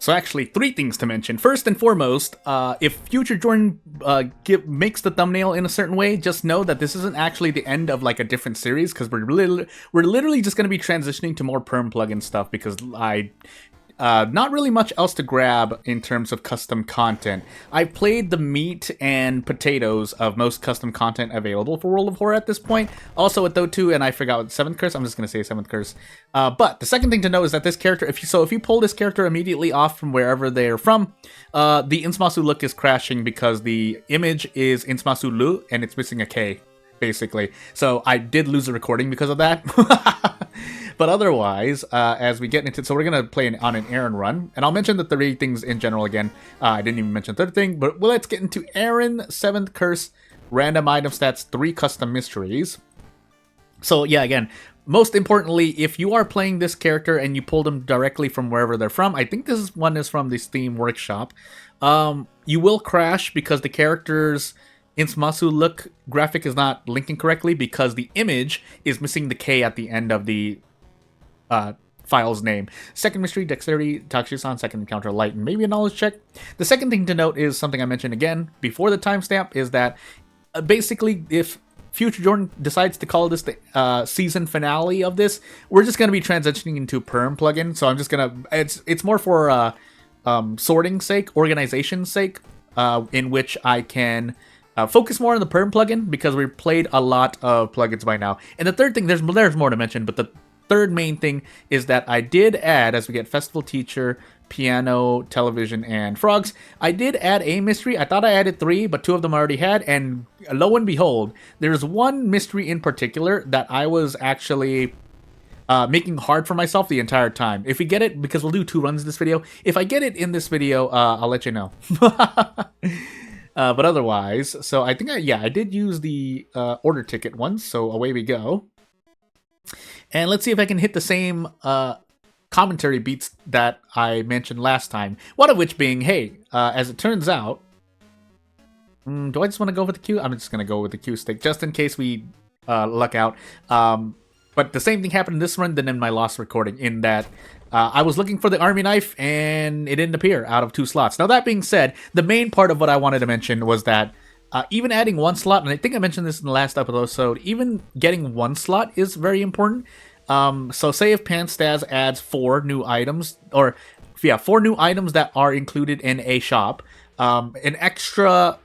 So actually, 3 things to mention. First and foremost, if Future Jordan makes the thumbnail in a certain way, just know that this isn't actually the end of like a different series, because we're literally just going to be transitioning to more perm plugin stuff, because not really much else to grab in terms of custom content. I've played the meat and potatoes of most custom content available for World of Horror at this point. Also with Dota, and I forgot what 7th Curse. I'm just going to say 7th Curse. But the second thing to know is that this character, if you pull this character immediately off from wherever they're from, the Insmasu look is crashing because the image is Insmasu Lu and it's missing a K, basically. So I did lose a recording because of that. But otherwise, as we get into... So we're going to play on an Aaron run. And I'll mention the 3 things in general again. I didn't even mention the 3rd thing. But let's get into Aaron, 7th Curse, random item stats, 3 custom mysteries. So yeah, again, most importantly, if you are playing this character and you pull them directly from wherever they're from, I think this one is from the Steam Workshop, you will crash because the character's Insmasu look graphic is not linking correctly because the image is missing the K at the end of the file's name. Second mystery, dexterity, Takushi-san, second encounter, light, and maybe a knowledge check. The second thing to note is something I mentioned again before the timestamp, is that basically if Future Jordan decides to call this the season finale of this, we're just going to be transitioning into perm plugin. So I'm just going to... It's more for sorting sake, organization sake, in which I can... focus more on the perm plugin because we've played a lot of plugins by now. And the third thing, there's more to mention, but the third main thing is that I did add, as we get Festival Teacher, Piano, Television, and Frogs, I did add a mystery. I thought I added 3, but 2 of them I already had, and lo and behold, there's one mystery in particular that I was actually making hard for myself the entire time. If we get it, because we'll do 2 runs in this video, if I get it in this video, I'll let you know. But otherwise, so I think, I did use the order ticket once, so away we go. And let's see if I can hit the same commentary beats that I mentioned last time. One of which being, hey, as it turns out... do I just want to go with the Q? I'm just going to go with the Q stick, just in case we luck out. But the same thing happened in this run than in my lost recording, in that... I was looking for the army knife, and it didn't appear out of 2 slots. Now, that being said, the main part of what I wanted to mention was that even adding 1 slot, and I think I mentioned this in the last episode, even getting 1 slot is very important. So say if Panstaz adds 4 new items, or 4 new items that are included in a shop, an extra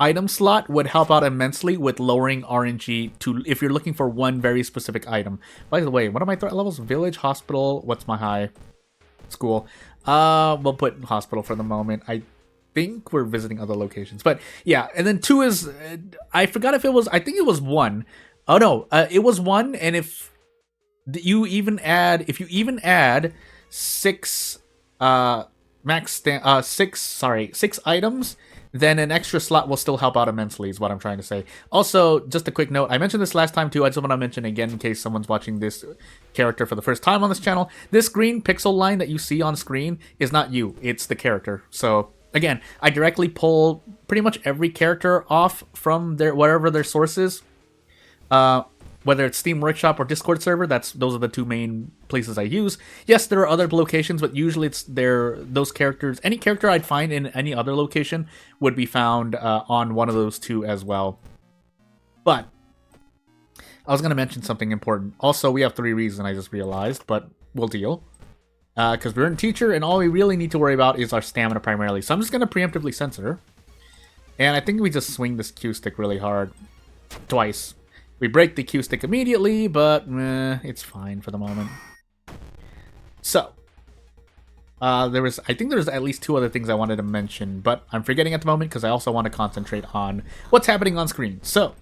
item slot would help out immensely with lowering RNG to if you're looking for one very specific item. By the way, what are my threat levels? Village, hospital, what's my high? School. We'll put hospital for the moment. I think we're visiting other locations. But yeah, and then 2 is... I forgot if it was... I think it was 1. Oh no, it was 1, and if you even add... If you even add 6... 6 items... then an extra slot will still help out immensely, is what I'm trying to say. Also, just a quick note, I mentioned this last time too, I just want to mention again in case someone's watching this character for the first time on this channel. This green pixel line that you see on screen is not you, it's the character. So, again, I directly pull pretty much every character off from wherever their source is. Whether it's Steam Workshop or Discord server, those are the 2 main places I use. Yes, there are other locations, but usually it's those characters. Any character I'd find in any other location would be found on one of those 2 as well. But I was going to mention something important. Also, we have 3 reasons I just realized, but we'll deal. Because we're in Teacher, and all we really need to worry about is our stamina primarily. So I'm just going to preemptively censor. And I think we just swing this Q stick really hard. Twice. We break the Q stick immediately, but it's fine for the moment. So, I think there's at least 2 other things I wanted to mention, but I'm forgetting at the moment because I also want to concentrate on what's happening on screen. So,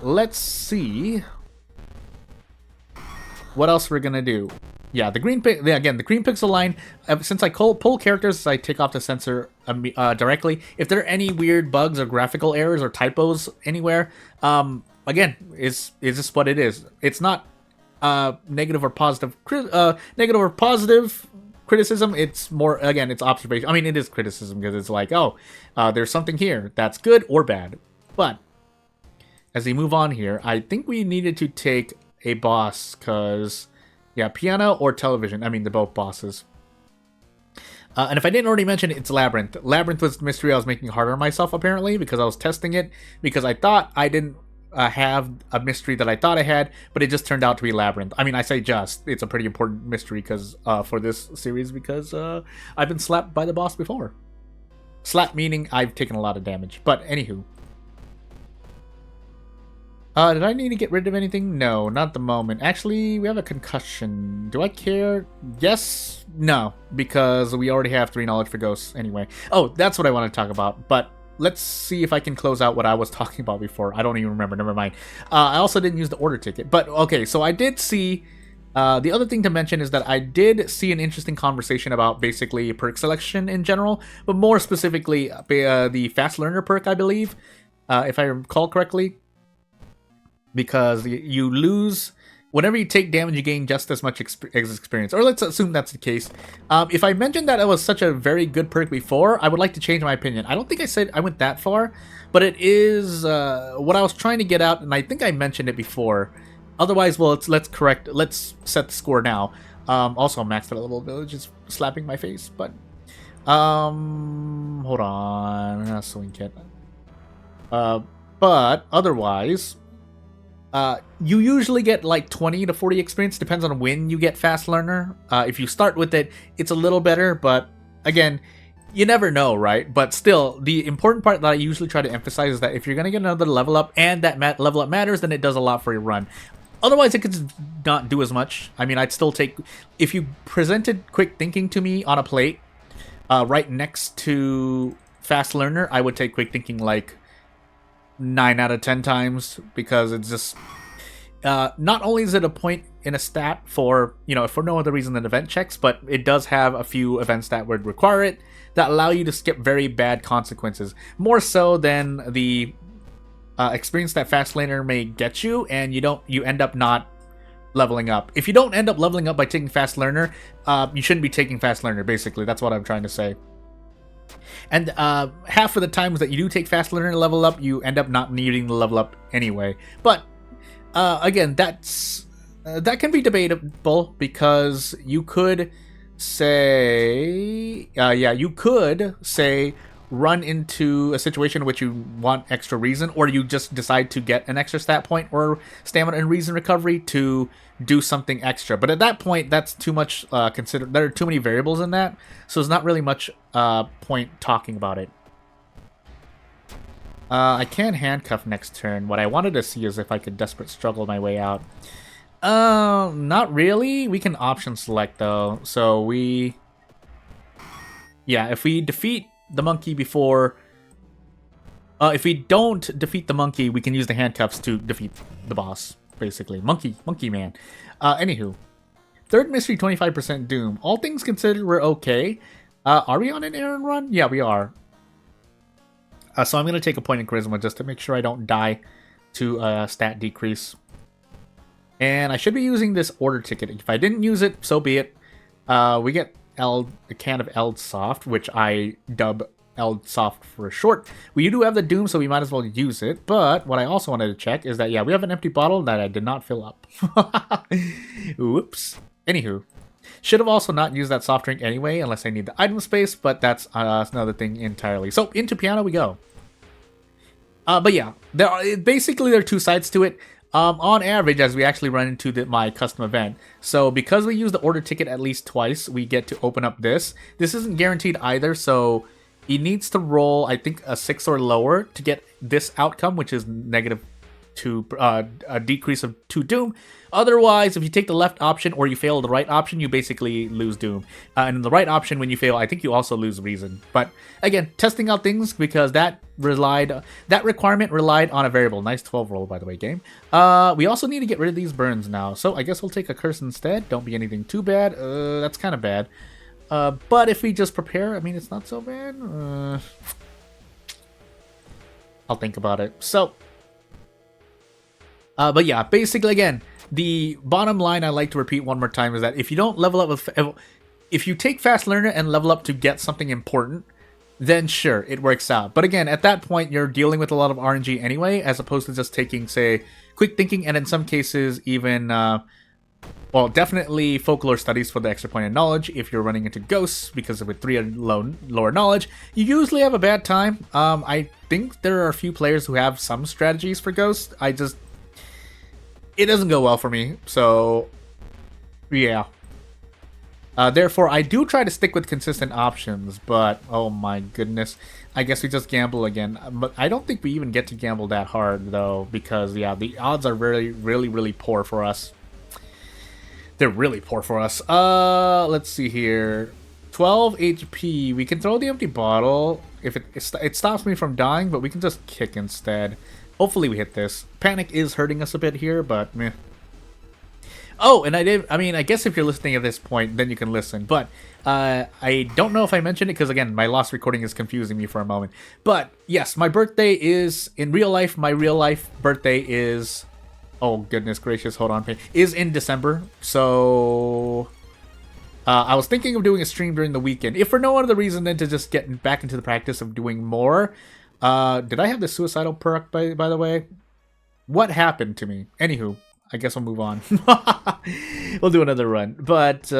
let's see what else we're gonna do. Yeah, the green pixel line. Since I pull characters, I take off the sensor directly. If there are any weird bugs or graphical errors or typos anywhere, again, is this what it is? It's not negative or positive criticism. It's more, again, it's observation. I mean, it is criticism because it's like, oh, there's something here that's good or bad. But as we move on here, I think we needed to take a boss because, yeah, piano or television. I mean, they're both bosses. And if I didn't already mention it, it's Labyrinth. Labyrinth was the mystery I was making harder on myself, apparently, because I was testing it, because I thought I didn't have a mystery that I thought I had, but it just turned out to be Labyrinth. I mean, I say just. It's a pretty important mystery because for this series, because I've been slapped by the boss before. Slap meaning I've taken a lot of damage. But anywho. Did I need to get rid of anything? No, not at the moment. Actually, we have a concussion. Do I care? Yes? No, because we already have 3 knowledge for ghosts anyway. Oh, that's what I want to talk about. But let's see if I can close out what I was talking about before. I don't even remember. Never mind. I also didn't use the order ticket. But, okay, so I did see... the other thing to mention is that I did see an interesting conversation about basically perk selection in general, but more specifically the Fast Learner perk, I believe, if I recall correctly. Because you lose... Whenever you take damage, you gain just as much experience. Or let's assume that's the case. If I mentioned that it was such a very good perk before, I would like to change my opinion. I don't think I said I went that far, but it is what I was trying to get out, and I think I mentioned it before. Otherwise, well, let's set the score now. Also, I'm maxed out a little village is slapping my face, but... hold on. Swing kit. But, otherwise... you usually get like 20 to 40 experience, depends on when you get Fast Learner. If you start with it, it's a little better, but again, you never know, right? But still, the important part that I usually try to emphasize is that if you're going to get another level up, and that level up matters, then it does a lot for your run. Otherwise, it could not do as much. I mean, I'd still take... If you presented Quick Thinking to me on a plate, right next to Fast Learner, I would take Quick Thinking like 9 out of 10 times, because it's just not only is it a point in a stat for, you know, for no other reason than event checks, but it does have a few events that would require it that allow you to skip very bad consequences, more so than the experience that Fast Learner may get you, and you end up not leveling up. If you don't end up leveling up by taking Fast Learner, you shouldn't be taking Fast Learner, basically. That's what I'm trying to say. And half of the times that you do take Fast Learner to level up, you end up not needing to level up anyway. But again, that can be debatable, because you could say, run into a situation in which you want extra reason, or you just decide to get an extra stat point or stamina and reason recovery to do something extra. But at that point, that's too much considered. There are too many variables in that, so there's not really much point talking about it. I can handcuff next turn. What I wanted to see is if I could desperate struggle my way out. Not really. We can option select though. So if we defeat the monkey before... if we don't defeat the monkey, we can use the handcuffs to defeat the boss, basically. Monkey man. Anywho. Third mystery, 25% doom. All things considered, we're okay. Are we on an errand run? Yeah, we are. So I'm going to take a point in charisma just to make sure I don't die to a stat decrease. And I should be using this order ticket. If I didn't use it, so be it. We get a can of Eld Soft, which I dub Eld Soft for short. We do have the Doom, so we might as well use it. But what I also wanted to check is that, yeah, we have an empty bottle that I did not fill up. Whoops. Anywho. Should have also not used that soft drink anyway, unless I need the item space, but that's another thing entirely. So, into piano we go. But yeah, there are two sides to it. On average, as we actually run into my custom event. So because we use the order ticket at least twice, we get to open up this. This isn't guaranteed either, so he needs to roll, I think, a 6 or lower to get this outcome, which is -2, a decrease of 2 doom. Otherwise, if you take the left option or you fail the right option, you basically lose doom. And in the right option, when you fail, I think you also lose reason. But again, testing out things, because that requirement relied on a variable. Nice 12 roll, by the way, game. We also need to get rid of these burns now. So I guess we'll take a curse instead. Don't be anything too bad. That's kind of bad. But if we just prepare, I mean, it's not so bad. I'll think about it. So, but yeah, basically, again, the bottom line I like to repeat one more time is that if you don't level up with... If you take Fast Learner and level up to get something important, then sure, it works out. But again, at that point, you're dealing with a lot of RNG anyway, as opposed to just taking, say, Quick Thinking, and in some cases, even Well, definitely folklore studies for the extra point of knowledge. If you're running into ghosts, because with 3 lower knowledge, you usually have a bad time. I think there are a few players who have some strategies for ghosts. It doesn't go well for me, so yeah. Therefore, I do try to stick with consistent options, but oh my goodness, I guess we just gamble again. But I don't think we even get to gamble that hard though, because yeah, the odds are really, really, really poor for us. They're really poor for us. Let's see here. 12 HP. We can throw the empty bottle if it stops me from dying, but we can just kick instead. Hopefully we hit this. Panic is hurting us a bit here, but meh. Oh, and I guess if you're listening at this point, then you can listen. But I don't know if I mentioned it because, again, my lost recording is confusing me for a moment. But yes, my birthday is in real life. My real life birthday is... Oh, goodness gracious, hold on. Is in December, so... I was thinking of doing a stream during the weekend, if for no other reason than to just get back into the practice of doing more. Did I have the suicidal perk, by the way? What happened to me? Anywho, I guess we'll move on. We'll do another run. But,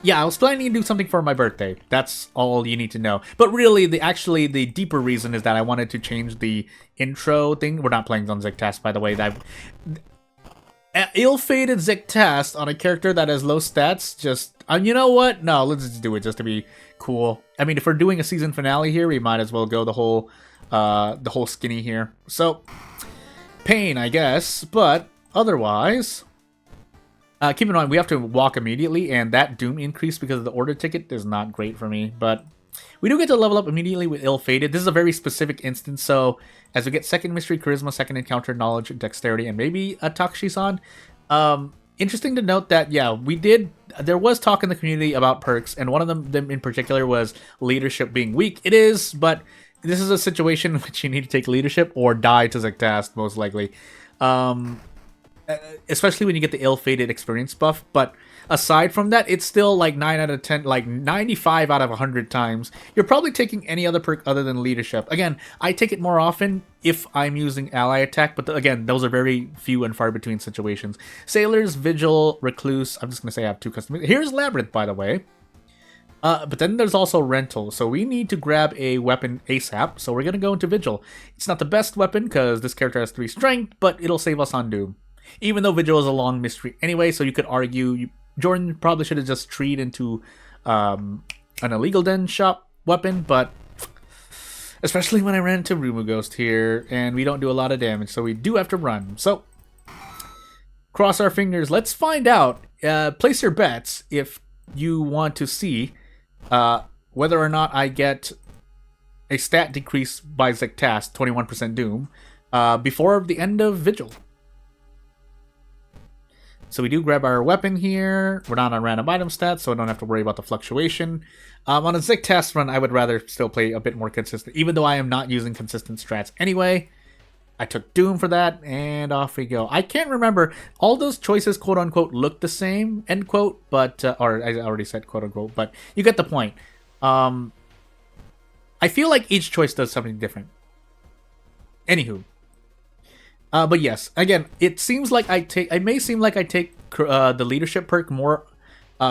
yeah, I was planning to do something for my birthday. That's all you need to know. But really, the deeper reason is that I wanted to change the intro thing. We're not playing on Zectast, by the way. Ill-fated Zectast on a character that has low stats, just... you know what? No, let's just do it just to be cool. I mean, if we're doing a season finale here, we might as well go the whole skinny here. So, pain, I guess. But, otherwise... keep in mind, we have to walk immediately, and that doom increase because of the order ticket is not great for me, but we do get to level up immediately with Ill-Fated. This is a very specific instance, so as we get second mystery, charisma, second encounter, knowledge, dexterity, and maybe a Takshisan. Interesting to note that, yeah, there was talk in the community about perks, and one of them in particular was leadership being weak. It is, but this is a situation in which you need to take leadership or die to Zectast, most likely. Especially when you get the ill-fated experience buff, but aside from that, it's still like 9 out of 10, like 95 out of 100 times. You're probably taking any other perk other than leadership. Again, I take it more often if I'm using ally attack, but again, those are very few and far between situations. Sailors, Vigil, Recluse, I'm just going to say I have 2 customers. Here's Labyrinth, by the way. But then there's also Rental, so we need to grab a weapon ASAP, so we're going to go into Vigil. It's not the best weapon, because this character has 3 strength, but it'll save us on Doom. Even though Vigil is a long mystery anyway, so you could argue Jordan probably should have just treed into an illegal den shop weapon, but especially when I ran into Rumu Ghost here, and we don't do a lot of damage, so we do have to run. So, cross our fingers. Let's find out. Place your bets if you want to see whether or not I get a stat decrease by Zectast, 21% Doom, before the end of Vigil. So we do grab our weapon here. We're not on random item stats, so I don't have to worry about the fluctuation. On a Zectast run, I would rather still play a bit more consistent, even though I am not using consistent strats anyway. I took Doom for that, and off we go. I can't remember. All those choices, quote-unquote, look the same, end quote, but... or I already said quote-unquote, but you get the point. I feel like each choice does something different. Anywho. But yes, again, it seems like I may seem like I take the leadership perk more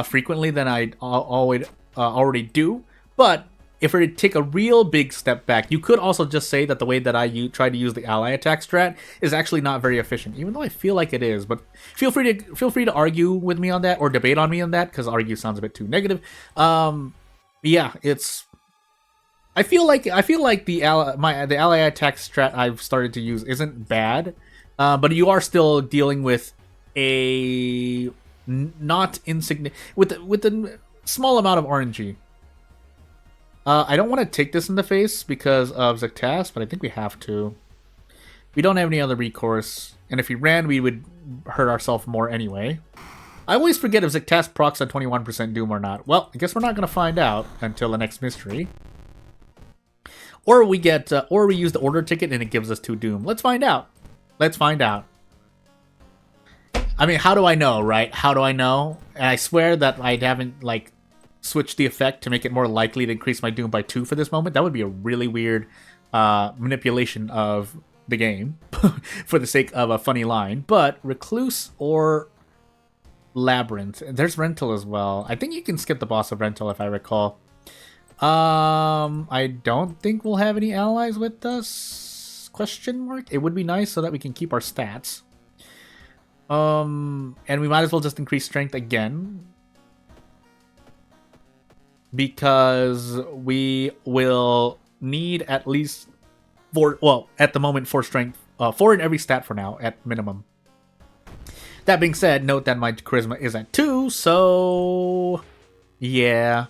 frequently than I already do. But if we take a real big step back, you could also just say that the way that I try to use the ally attack strat is actually not very efficient, even though I feel like it is. But feel free to argue with me on that or debate on me on that, because argue sounds a bit too negative. Yeah, it's. I feel like the ally attack strat I've started to use isn't bad, but you are still dealing with a not insignificant with a small amount of RNG. I don't want to take this in the face because of Zectast, but I think we have to. We don't have any other recourse, and if we ran, we would hurt ourselves more anyway. I always forget if Zectast procs on 21% Doom or not. Well, I guess we're not going to find out until the next mystery. Or we use the order ticket and it gives us 2 Doom. Let's find out. Let's find out. I mean, how do I know, right? How do I know? And I swear that I haven't, like, switched the effect to make it more likely to increase my Doom by 2 for this moment. That would be a really weird manipulation of the game for the sake of a funny line. But Recluse or Labyrinth. There's Rental as well. I think you can skip the boss of Rental if I recall. I don't think we'll have any allies with us? Question mark? It would be nice so that we can keep our stats. And we might as well just increase strength again. Because we will need at least 4, well, at the moment 4 strength, 4 in every stat for now, at minimum. That being said, note that my charisma is at 2, so yeah.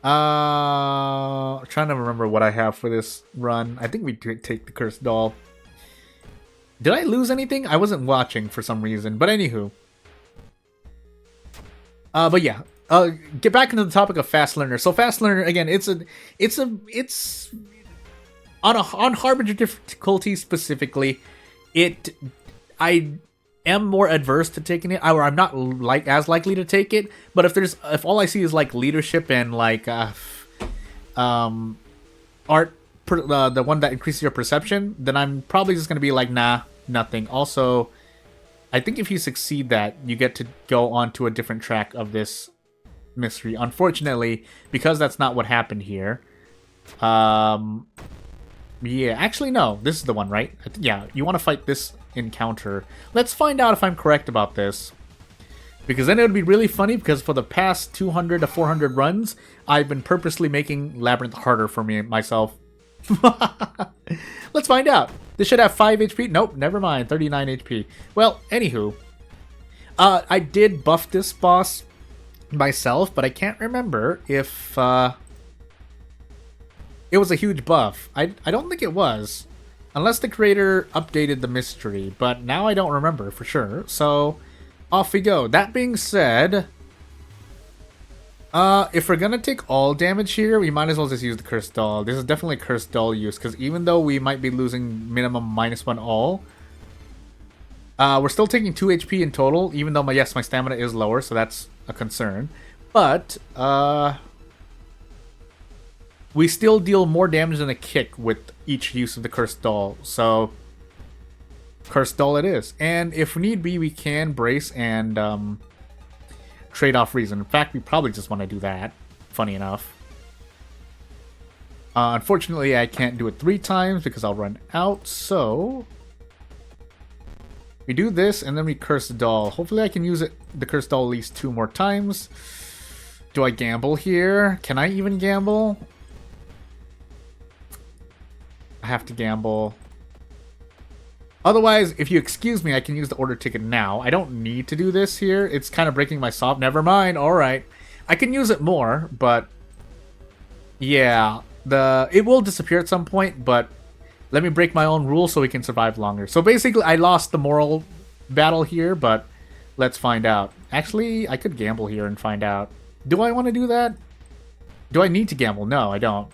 Trying to remember what I have for this run. I think we did take the Cursed Doll. Did I lose anything? I wasn't watching for some reason, but anywho. But yeah, get back into the topic of Fast Learner. So Fast Learner, again, it's on Harbinger difficulty specifically. I am more adverse to taking it, or I'm not as likely to take it. But if all I see is like leadership and like art, the one that increases your perception, then I'm probably just gonna be like, nah, nothing. Also, I think if you succeed that, you get to go on to a different track of this mystery. Unfortunately, because that's not what happened here. Yeah, actually, no. This is the one, right? Yeah, you want to fight this encounter. Let's find out if I'm correct about this. Because then it would be really funny, because for the past 200 to 400 runs, I've been purposely making Labyrinth harder for myself. Let's find out. This should have 5 HP. Nope, never mind. 39 HP. Well, anywho. I did buff this boss myself, but I can't remember if it was a huge buff. I don't think it was. Unless the creator updated the mystery. But now I don't remember for sure. So, off we go. That being said, if we're gonna take all damage here, we might as well just use the Cursed Doll. This is definitely Cursed Doll use, because even though we might be losing minimum -1 all, we're still taking 2 HP in total, even though my stamina is lower, so that's a concern. But, we still deal more damage than a kick with each use of the Cursed Doll, so Cursed Doll it is. And if need be, we can brace and trade off reason. In fact, we probably just want to do that, funny enough. Unfortunately, I can't do it 3 times because I'll run out, so we do this and then we Curse the Doll. Hopefully I can use the Cursed Doll at least 2 more times. Do I gamble here? Can I even gamble? I have to gamble. Otherwise, if you excuse me, I can use the order ticket now. I don't need to do this here. It's kind of breaking my soft. Never mind. All right. I can use it more, but yeah, it will disappear at some point, but let me break my own rule so we can survive longer. So basically, I lost the moral battle here, but let's find out. Actually, I could gamble here and find out. Do I want to do that? Do I need to gamble? No, I don't.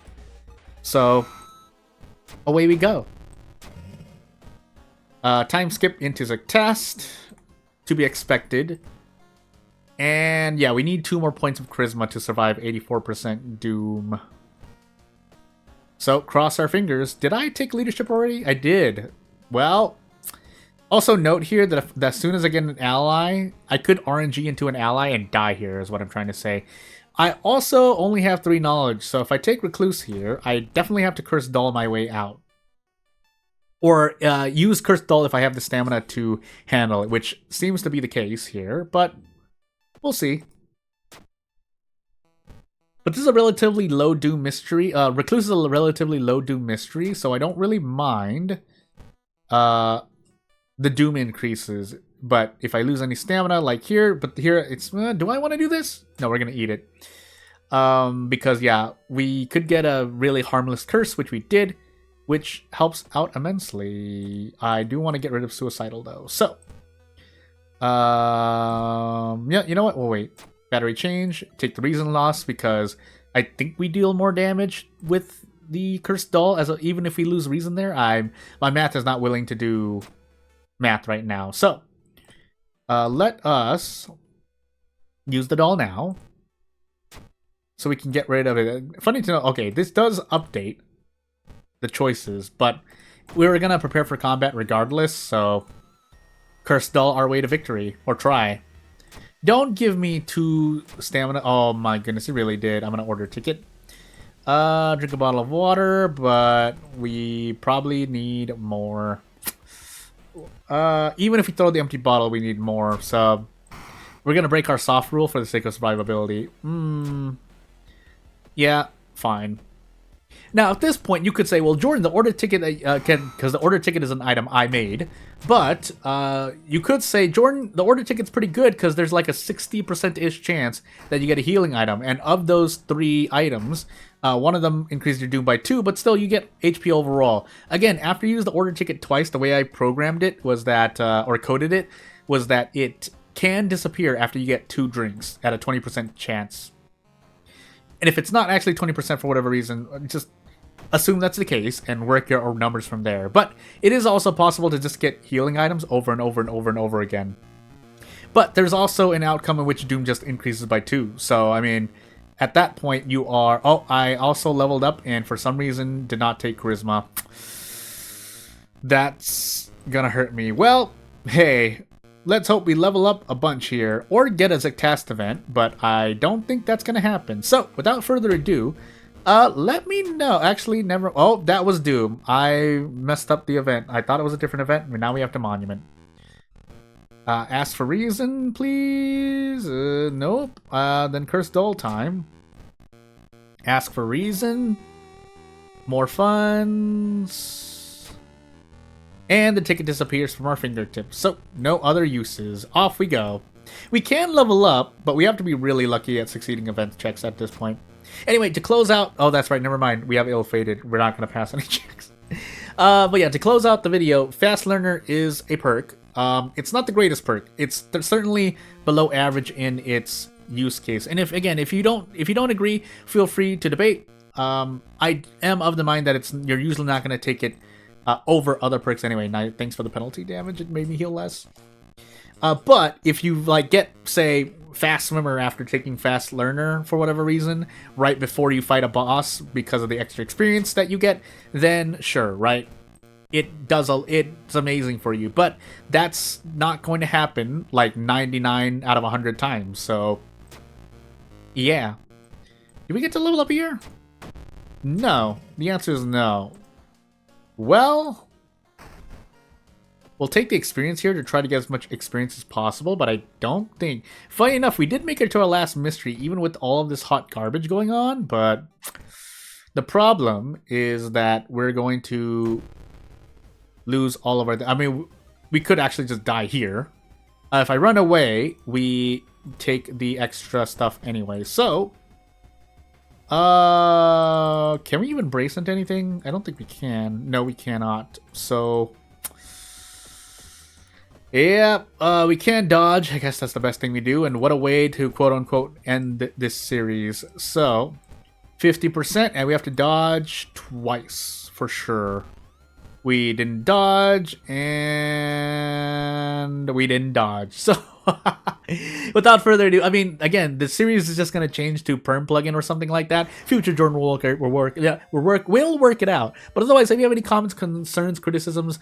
So away we go. Time skip into the test, to be expected. And yeah, we need 2 more points of charisma to survive 84% doom. So, cross our fingers. Did I take leadership already? I did. Well, also note here that as soon as I get an ally, I could RNG into an ally and die here, is what I'm trying to say. I also only have 3 knowledge, so if I take Recluse here, I definitely have to Curse Doll my way out. Or use Cursed Doll if I have the stamina to handle it, which seems to be the case here, but we'll see. But this is a relatively low doom mystery. Recluse is a relatively low doom mystery, so I don't really mind the doom increases. But if I lose any stamina, like here, but here it's, do I want to do this? No, we're going to eat it. Because, yeah, we could get a really harmless curse, which we did, which helps out immensely. I do want to get rid of Suicidal, though. So, yeah, you know what? We'll wait. Battery change. Take the reason loss, because I think we deal more damage with the Cursed Doll, even if we lose reason there. My math is not willing to do math right now. So, let us use the doll now, so we can get rid of it. Funny to know, okay, this does update. the choices, but we were gonna prepare for combat regardless, so curse dull our way to victory, or try. Don't give me 2 stamina. Oh my goodness, it really did. I'm gonna order a ticket. Drink a bottle of water, but we probably need more. Even if we throw the empty bottle, we need more, so we're gonna break our soft rule for the sake of survivability. Yeah, fine. Now, at this point, you could say, well, Jordan, the order ticket, because the order ticket is an item I made, but you could say, Jordan, the order ticket's pretty good because there's like a 60%-ish chance that you get a healing item, and of those 3 items, one of them increases your doom by 2, but still you get HP overall. Again, after you use the order ticket twice, the way I programmed it was that, or coded it, was that it can disappear after you get 2 drinks at a 20% chance. And if it's not actually 20% for whatever reason, just assume that's the case and work your numbers from there. But it is also possible to just get healing items over and over and over and over again. But there's also an outcome in which Doom just increases by 2. So, I mean, at that point you are... Oh, I also leveled up and for some reason did not take Charisma. That's gonna hurt me. Well, hey... Let's hope we level up a bunch here, or get a Zectast event, but I don't think that's going to happen. So, without further ado, let me know. Actually, never... Oh, that was Doom. I messed up the event. I thought it was a different event, but now we have to Monument. Ask for reason, please. Nope. Then Curse Dull time. Ask for reason. More funds. And the ticket disappears from our fingertips. So, no other uses. Off we go. We can level up, but we have to be really lucky at succeeding event checks at this point. Anyway, to close out... Oh, that's right. Never mind. We have ill-fated. We're not going to pass any checks. But yeah, to close out the video, Fast Learner is a perk. It's not the greatest perk. It's certainly below average in its use case. And if you don't agree, feel free to debate. I am of the mind that you're usually not going to take it over other perks anyway. Now, thanks for the penalty damage. It made me heal less. But if you get, say, Fast Swimmer after taking Fast Learner for whatever reason, right before you fight a boss because of the extra experience that you get, then sure, right? It's amazing for you. But that's not going to happen like 99 out of 100 times. So, yeah. Did we get to level up here? No. The answer is no. Well, we'll take the experience here to try to get as much experience as possible, but I don't think... Funny enough, we did make it to our last mystery, even with all of this hot garbage going on, but the problem is that we're going to lose all of our... I mean, we could actually just die here. If I run away, we take the extra stuff anyway, so... Can we even brace into anything? I don't think we can. No, we cannot. So, yeah, we can dodge. I guess that's the best thing we do. And what a way to quote-unquote end this series. So, 50%, and we have to dodge twice for sure. We didn't dodge, and we didn't dodge. So, without further ado, I mean, again, the series is just going to change to perm plugin or something like that. Future Jordan will work it out. But otherwise, if you have any comments, concerns, criticisms,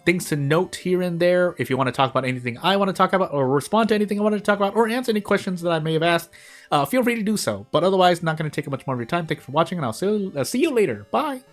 things to note here and there, if you want to talk about anything I want to talk about, or respond to anything I wanted to talk about, or answer any questions that I may have asked, feel free to do so. But otherwise, not going to take much more of your time. Thank you for watching, and I'll see you later. Bye!